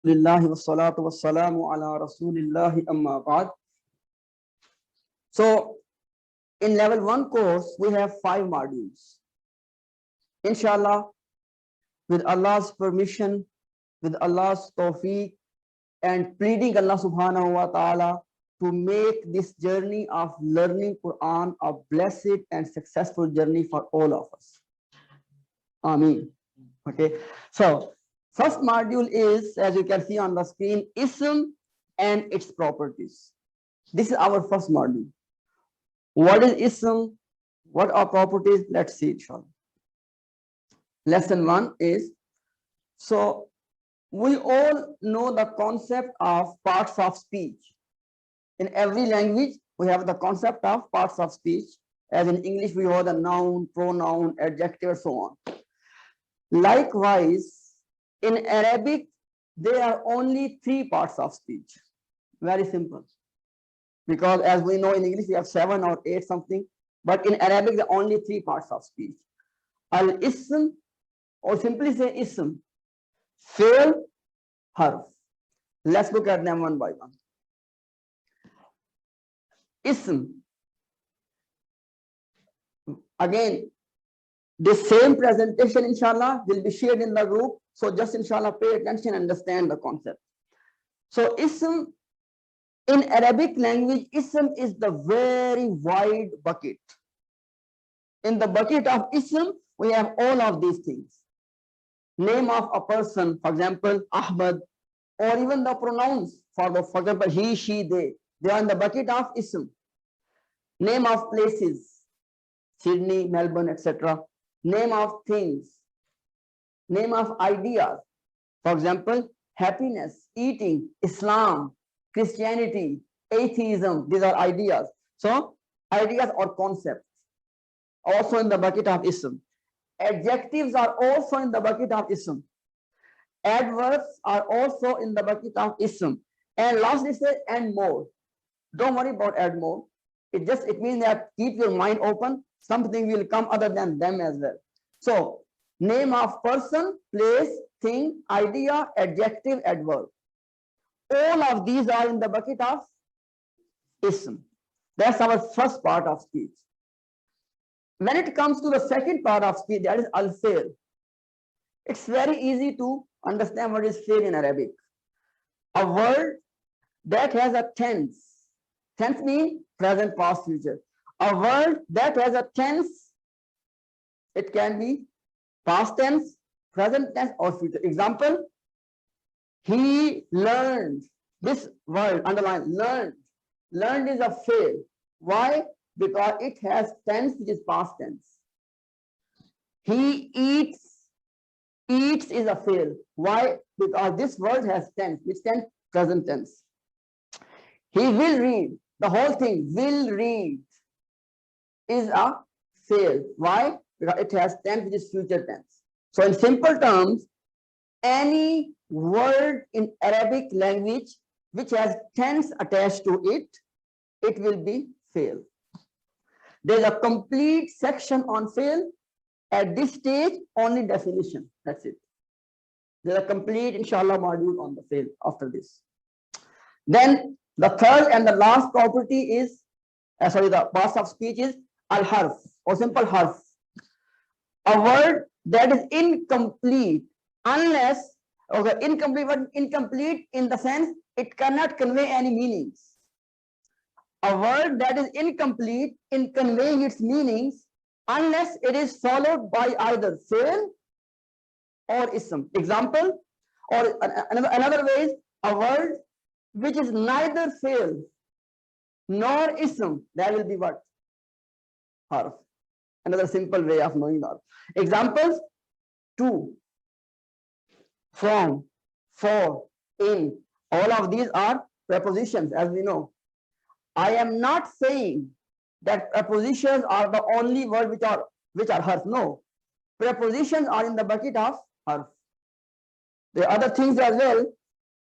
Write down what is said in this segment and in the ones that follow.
Lillahi wassalatu wassalamu ala rasulillahi amma ba'd. So in level 1 course we have 5 modules. Inshallah, with Allah's permission, with Allah's tawfiq, and pleading Allah subhanahu wa ta'ala to make this journey of learning Quran a blessed and successful journey for all of us. Ameen. Okay, so first module is, as you can see on the screen, ism and its properties. This is our first module. What is ism? What are properties? Let's see, inshallah. Lesson 1 is, so we all know the concept of parts of speech. In every language, we have the concept of parts of speech. As in English, we have the noun, pronoun, adjective, so on. Likewise, in Arabic, there are only 3 parts of speech. Very simple. Because as we know in English, we have 7 or 8 something. But in Arabic, there are only 3 parts of speech. Al-ism, or simply say ism, fi'l, harf. Let's look at them one by one. Ism. Again, the same presentation, inshallah, will be shared in the group. So just inshallah, pay attention and understand the concept. So ism, in Arabic language, ism is the very wide bucket. In the bucket of ism, we have all of these things. Name of a person, for example, Ahmad, or even the pronouns, for example, he, she, they are in the bucket of ism. Name of places, Sydney, Melbourne, etc. Name of things, name of ideas, for example, happiness, eating, Islam, Christianity, atheism, these are ideas. So ideas or concepts also in the bucket of ism. Adjectives are also in the bucket of ism. Adverbs are also in the bucket of ism. And lastly, say and more. Don't worry about and more. It means that keep your mind open. Something will come other than them as well. So name of person, place, thing, idea, adjective, adverb. All of these are in the bucket of ism. That's our first part of speech. When it comes to the second part of speech, that is al-fi'l. It's very easy to understand what is fi'l in Arabic. A word that has a tense. Tense means present, past, future. A word that has a tense, it can be past tense, present tense, or future. Example, he learned. This word, underline, learned. Learned is a fi'l. Why? Because it has tense, which is past tense. He eats. Eats is a fi'l. Why? Because this word has tense, which tense? Present tense. He will read. The whole thing, will read, is a fi'l. Why? Because it has tense, which is future tense. So in simple terms, any word in Arabic language which has tense attached to it, it will be fi'l. There's a complete section on fi'l. At this stage, only definition. That's it. There's a complete, inshallah, module on the fi'l after this. Then the third and the last property is, the parts of speech is al-harf, or simple harf. A word that is incomplete unless, incomplete in the sense it cannot convey any meanings. A word that is incomplete in conveying its meanings unless it is followed by either fi'l or ism. Example, or another way is a word which is neither fi'l nor ism, that will be what? Harf. Another simple way of knowing that. Examples, to, from, for, in, all of these are prepositions, as we know. I am not saying that prepositions are the only words which are harf. No, prepositions are in the bucket of harf. There are other things as well,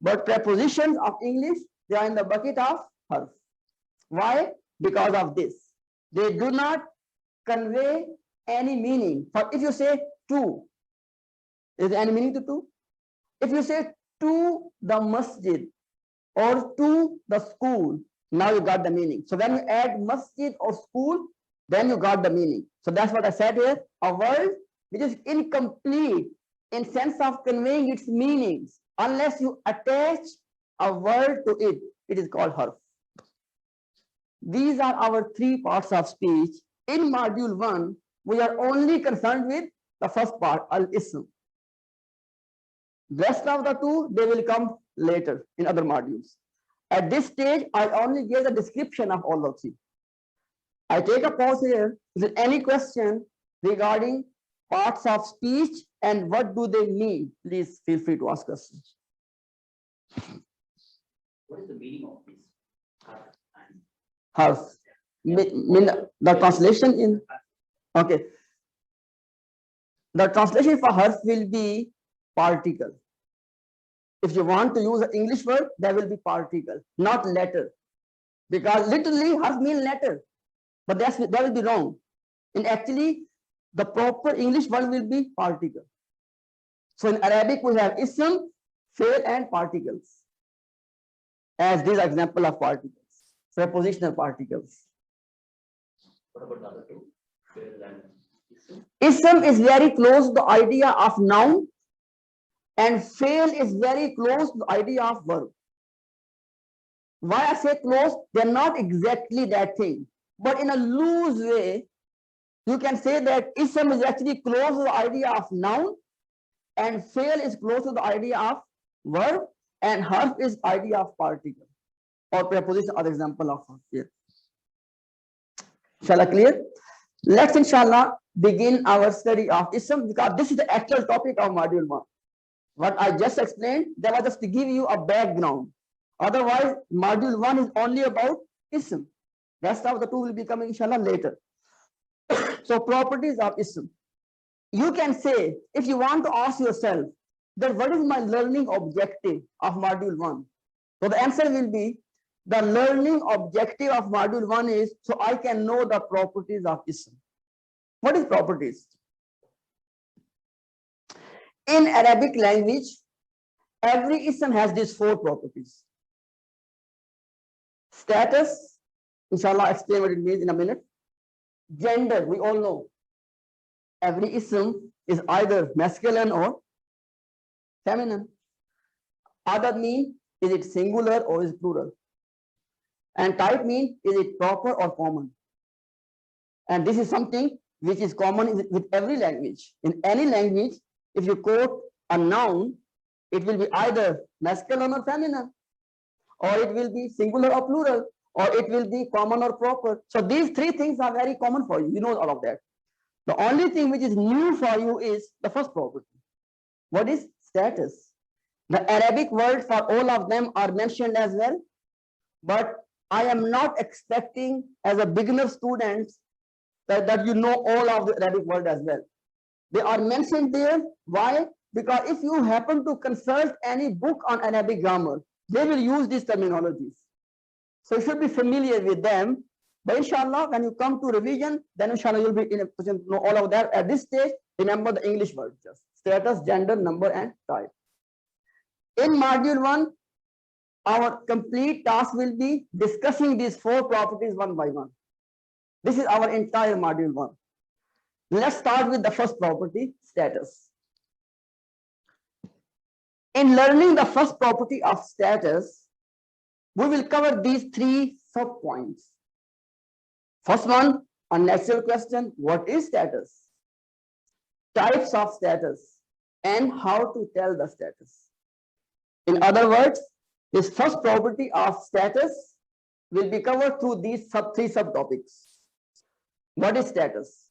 but prepositions of English, they are in the bucket of harf. Why? Because of this. They do not convey any meaning. But if you say to, is there any meaning to? If you say to the masjid or to the school, now you got the meaning. So when you add masjid or school, then you got the meaning. So that's what I said here. A word which is incomplete in sense of conveying its meanings, unless you attach a word to it, it is called harf. These are our three parts of speech. In module 1, we are only concerned with the first part, al-ism. Rest of the two, they will come later in other modules. At this stage, I only gave the description of all of three. I take a pause here. Is there any question regarding parts of speech and what do they mean? Please feel free to ask questions. What is the meaning of this? Harf. The translation in, okay. The translation for harf will be particle. If you want to use an English word, there will be particle, not letter. Because literally harf means letter, but that will be wrong. And actually, the proper English word will be particle. So in Arabic, we have ism, fi'l, and particles. As these are example of particles, prepositional particles. What about the other two? Fi'l and ism? Ism is very close to the idea of noun, and fi'l is very close to the idea of verb. Why I say close? They're not exactly that thing, but in a loose way, you can say that ism is actually close to the idea of noun, and fi'l is close to the idea of verb, and harf is idea of particle or preposition or example of harf here. Shall I clear? Let's inshallah begin our study of ism, because this is the actual topic of module 1. What I just explained, that was just to give you a background. Otherwise, module 1 is only about ism. Rest of the two will be coming inshallah later. So properties of ism. You can say, if you want to ask yourself that what is my learning objective of module 1? So the answer will be, the learning objective of module 1 is so I can know the properties of ism. What is properties? In Arabic language, every ism has these 4 properties. Status, inshallah, I'll explain what it means in a minute. Gender, we all know. Every ism is either masculine or feminine. Other mean, is it singular or is it plural? And type mean, is it proper or common? And this is something which is common with every language. In any language, if you quote a noun, it will be either masculine or feminine, or it will be singular or plural, or it will be common or proper. So these 3 things are very common for you. You know all of that. The only thing which is new for you is the first property. What is status? The Arabic word for all of them are mentioned as well, but I am not expecting as a beginner student that you know all of the Arabic word as well. They are mentioned there. Why? Because if you happen to consult any book on Arabic grammar, they will use these terminologies. So you should be familiar with them. But inshallah, when you come to revision, then inshallah you'll be in a position to know all of that. At this stage, remember the English words just. Status, gender, number, and type. In module 1, our complete task will be discussing these 4 properties one by one. This is our entire module 1. Let's start with the first property, status. In learning the first property of status, we will cover these 3 sub-points. First one, a natural question, what is status? Types of status, and how to tell the status. In other words, this first property of status will be covered through these 3 subtopics. What is status?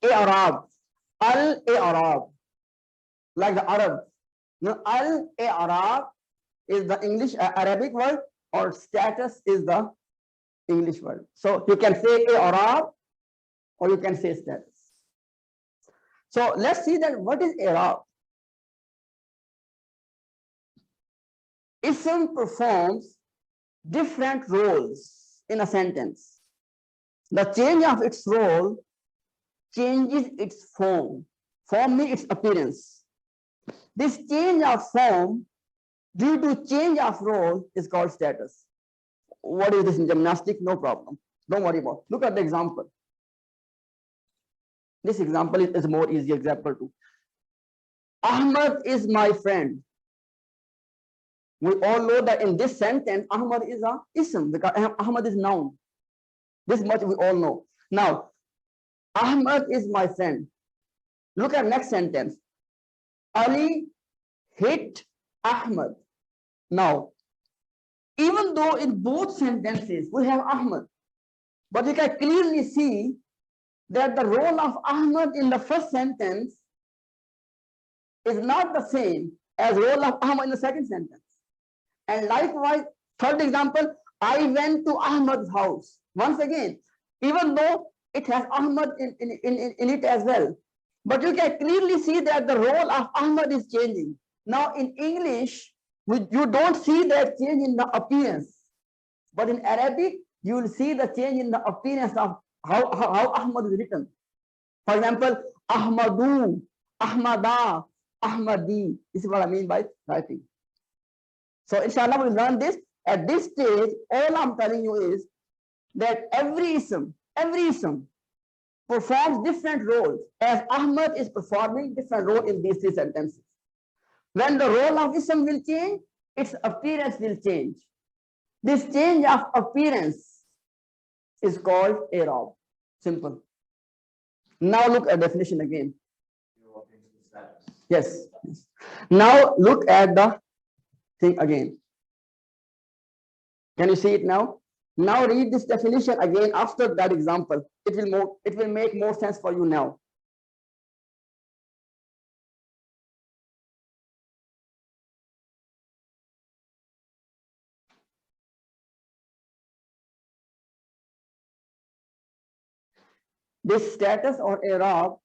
I'rab, al-i'rab, like the Arab. Now, al-i'rab is the English Arabic word, or status is the English word. So you can say i'rab or you can say status. So let's see that what is i'rab. Ism performs different roles in a sentence. The change of its role changes its form. Form means its appearance. This change of form due to change of role is called status. What is this in gymnastics? No problem. Don't worry about it. Look at the example. This example is a more easy example too. Ahmad is my friend. We all know that in this sentence, Ahmad is a ism because Ahmad is noun. This much we all know. Now, Ahmad is my friend. Look at next sentence. Ali hit Ahmad. Now, even though in both sentences we have Ahmad, but you can clearly see that the role of Ahmad in the first sentence is not the same as role of Ahmad in the second sentence. And likewise, third example, I went to Ahmad's house. Once again, even though it has Ahmad in it as well, but you can clearly see that the role of Ahmad is changing. Now in English, you don't see that change in the appearance, but in Arabic, you will see the change in the appearance of how Ahmad is written. For example, Ahmadu, Ahmada, Ahmadi. This is what I mean by writing. So inshallah, we'll learn this. At this stage, all I'm telling you is that every ism performs different roles, as Ahmad is performing different role in these three sentences. When the role of ism will change, its appearance will change. This change of appearance is called i'rab. Simple. Now look at definition again. Yes. Now look at the thing again. Can you see it now? Now read this definition again after that example. It will make more sense for you now. This status or i'rab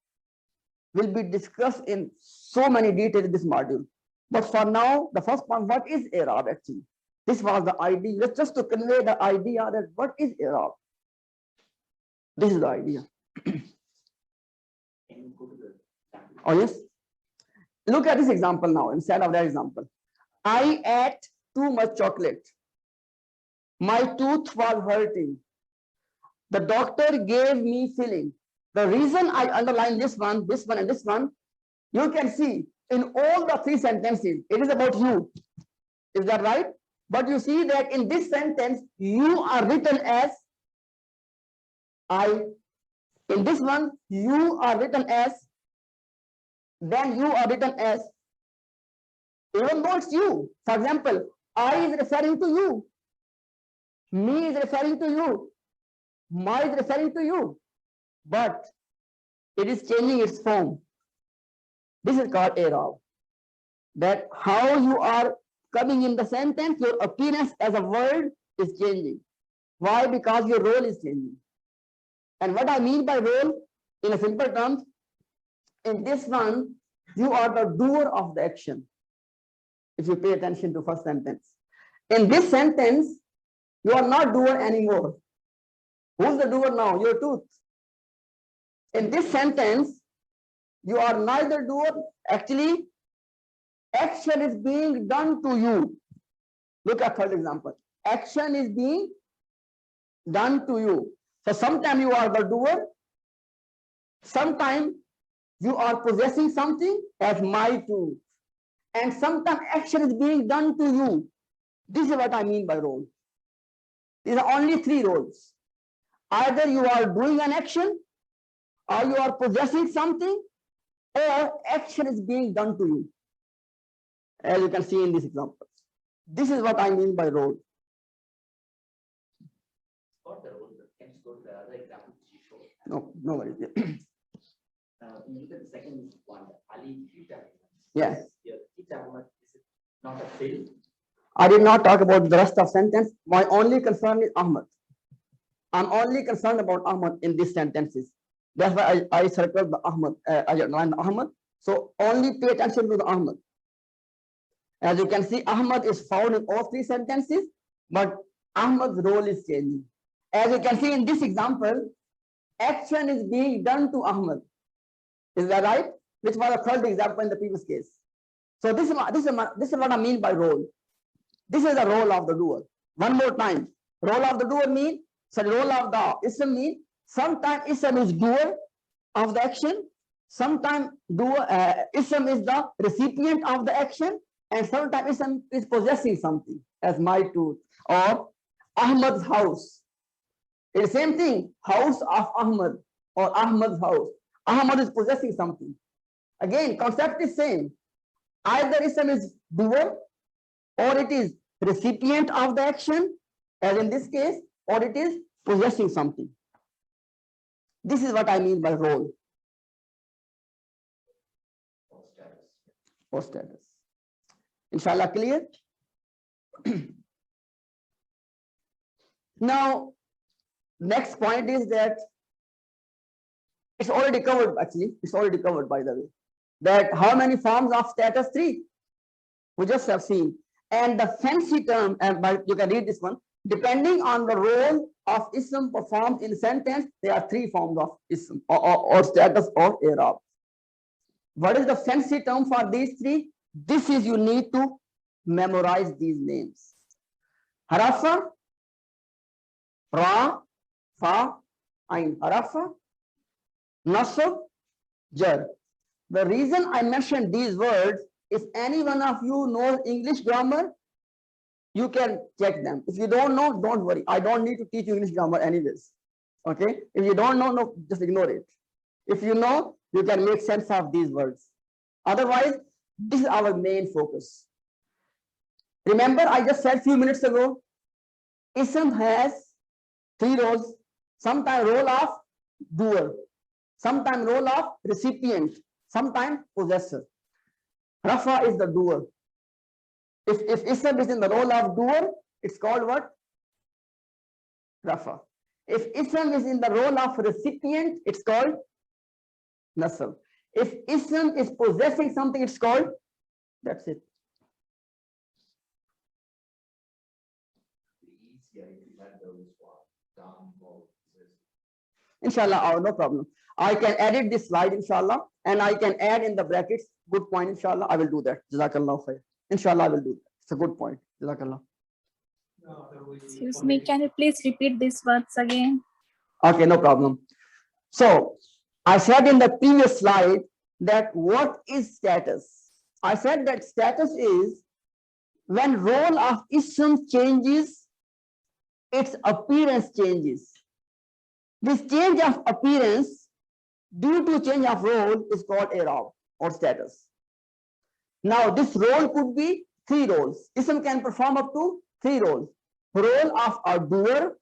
will be discussed in so many details in this module. But for now, the first one, what is i'rab actually? This was the idea, just to convey the idea that what is i'rab. This is the idea. Oh yes. Look at this example now instead of that example. I ate too much chocolate. My tooth was hurting. The doctor gave me filling. The reason I underline this one, and this one, you can see in all the three sentences, it is about you. Is that right? But you see that in this sentence, you are written as I. In this one, you are written as, then you are written as, even though it's you. For example, I is referring to you. Me is referring to you. My is referring to you. But it is changing its form. This is called i'rab. That how you are coming in the sentence, your appearance as a word is changing. Why? Because your role is changing. And what I mean by role, in a simple terms, in this one, you are the doer of the action. If you pay attention to first sentence. In this sentence, you are not doer anymore. Who's the doer now? Your tooth. In this sentence, you are neither doer. Actually, action is being done to you. Look at third example. Action is being done to you. So sometimes you are the doer. Sometimes you are possessing something as my tooth. And sometimes action is being done to you. This is what I mean by role. These are only three roles. Either you are doing an action, or you are possessing something, or action is being done to you. As you can see in these examples. This is what I mean by role. For the role, can you go to the other example which you showed? No worries. When you look at the second one, Ali hit Ahmad. Yes. Here, hit Ahmad, is it not a fill? I did not talk about the rest of sentence. My only concern is Ahmad. I'm only concerned about Ahmad in these sentences. That's why I circled the Ahmad, I underlined the Ahmad. So only pay attention to the Ahmad. As you can see, Ahmad is found in all three sentences, but Ahmad's role is changing. As you can see in this example, action is being done to Ahmad. Is that right? which was the third example in the previous case. So this is what I mean by role. This is the role of the doer. One more time. Role of the doer mean, role of the ism mean, sometimes ism is doer of the action, sometimes ism is the recipient of the action, and sometimes ism is possessing something, as my tooth or Ahmad's house. It's the same thing, house of Ahmad or Ahmad's house. Ahmad is possessing something. Again, concept is same. Either ism is doer or it is recipient of the action, as in this case, or it is possessing something. This is what I mean by role or status. Inshallah, clear? Now, next point is that it's already covered, actually, it's already covered, by the way, that how many forms of status? 3. We just have seen. And the fancy term, and you can read this one, depending on the role of ism performed in sentence, there are 3 forms of ism or status or i'rab. What is the fancy term for these 3? This is, you need to memorize these names. Harafa, ra, fa, ain. Harafa, nasab, jar. The reason I mentioned these words, if any one of you knows English grammar, you can check them. If you don't know, don't worry. I don't need to teach you English grammar anyways. Okay? If you don't know, no, just ignore it. If you know, you can make sense of these words. Otherwise, this is our main focus. Remember, I just said a few minutes ago, ism has 3 roles. Sometimes role of doer, sometimes role of recipient, sometimes possessor. Rafa is the doer. If ism is in the role of doer, it's called what? Rafa. If ism is in the role of recipient, it's called nasab. If ism is possessing something, it's called, that's it. Inshallah, no problem. I can edit this slide, inshallah, and I can add in the brackets. Good point, inshallah. I will do that. Jazakallah khair. Inshallah, I will do that. It's a good point. Jazakallah. Excuse me, can you please repeat these words again? Okay, no problem. So, I said in the previous slide that what is status? I said that status is when role of ism changes, its appearance changes. This change of appearance due to change of role is called i'rab or status. Now, this role could be 3 roles. Ism can perform up to 3 roles. Role of a doer,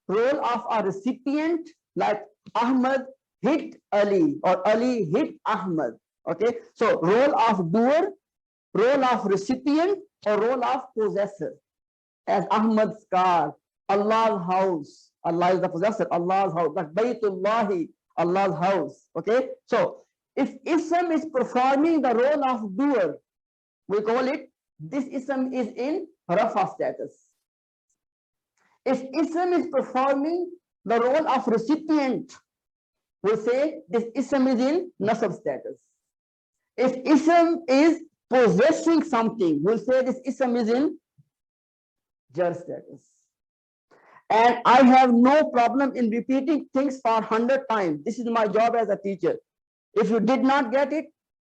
role of a recipient, like Ahmad hit Ali or Ali hit Ahmad. Okay, so role of doer, role of recipient, or role of possessor, as Ahmad's car, Allah's house. Allah is the possessor, Allah's house, like Baytullahi, Allah's house. Okay, so if ism is performing the role of doer, we call it, this ism is in rafa status. If ism is performing the role of recipient, we say this ism is in nasab status. If ism is possessing something, we'll say this ism is in jar status. And I have no problem in repeating things for 100 times. This is my job as a teacher. If you did not get it,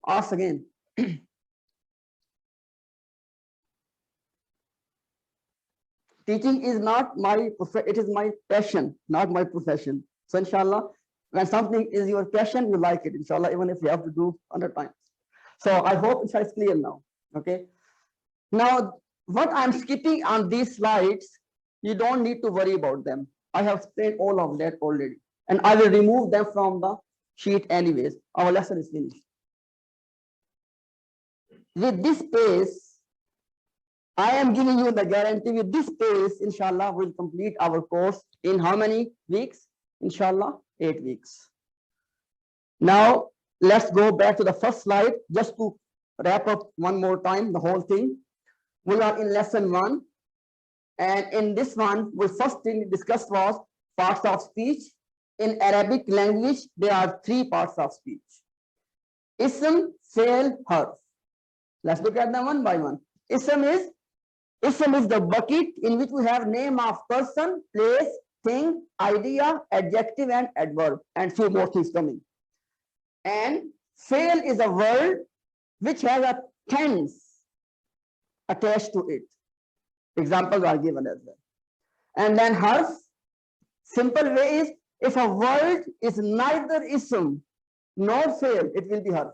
ask again. Teaching is not my profession, it is my passion, not my profession. So inshallah, when something is your passion, you like it, inshallah, even if you have to do 100 times. So I hope it's clear now. Okay. Now, what I'm skipping on these slides, you don't need to worry about them. I have explained all of that already. And I will remove them from the sheet anyways. Our lesson is finished. With this pace, I am giving you the guarantee, with this pace, inshallah, we'll complete our course in how many weeks? Inshallah, 8 weeks. Now, let's go back to the first slide, just to wrap up one more time, the whole thing. We are in lesson 1. And in this one, the first thing we discussed was parts of speech. In Arabic language, there are 3 parts of speech. Ism, fail, harf. Let's look at them one by one. Ism is the bucket in which we have name of person, place, thing, idea, adjective, and adverb, and few more things coming. And fail is a word which has a tense attached to it. Examples are given as well. And then harf, simple way is, if a word is neither ism nor fail, it will be harf.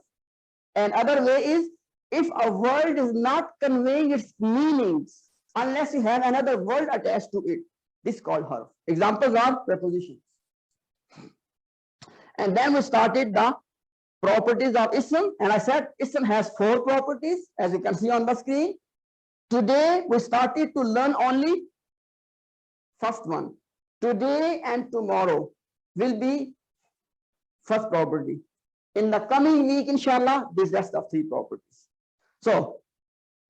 And other way is, if a word is not conveying its meanings unless you have another word attached to it, this is called harf. Examples are prepositions. And then we started the properties of ism, and I said ism has 4 properties, as you can see on the screen. Today we started to learn only first one. Today and tomorrow will be first property. In the coming week, inshallah, this rest of 3 properties. So,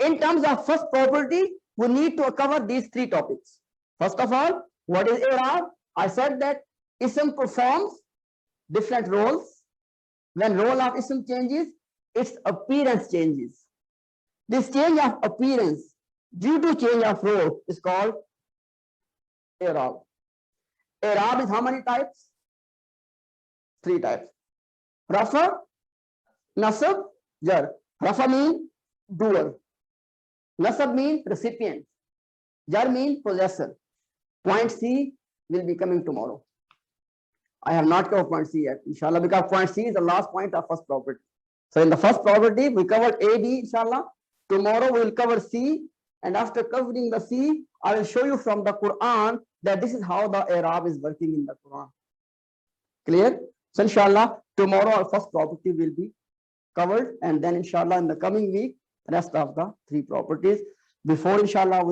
in terms of first property, we need to cover these 3 topics. First of all, what is i'rab? I said that ism performs different roles. When role of ism changes, its appearance changes. This change of appearance due to change of role is called i'rab. I'rab is how many types? 3 types. Rafa, nasab, jar. Rafa means doer. Nasab means recipient. Jar means possessor. Point C will be coming tomorrow. I have not covered point C yet, inshallah, because point C is the last point of first property. So in the first property, we covered A, B, inshallah. Tomorrow we will cover C, and after covering the C, I will show you from the Quran that this is how the i'rab is working in the Quran. Clear? So inshallah, tomorrow our first property will be covered, and then inshallah in the coming week, rest of the 3 properties. Before inshallah,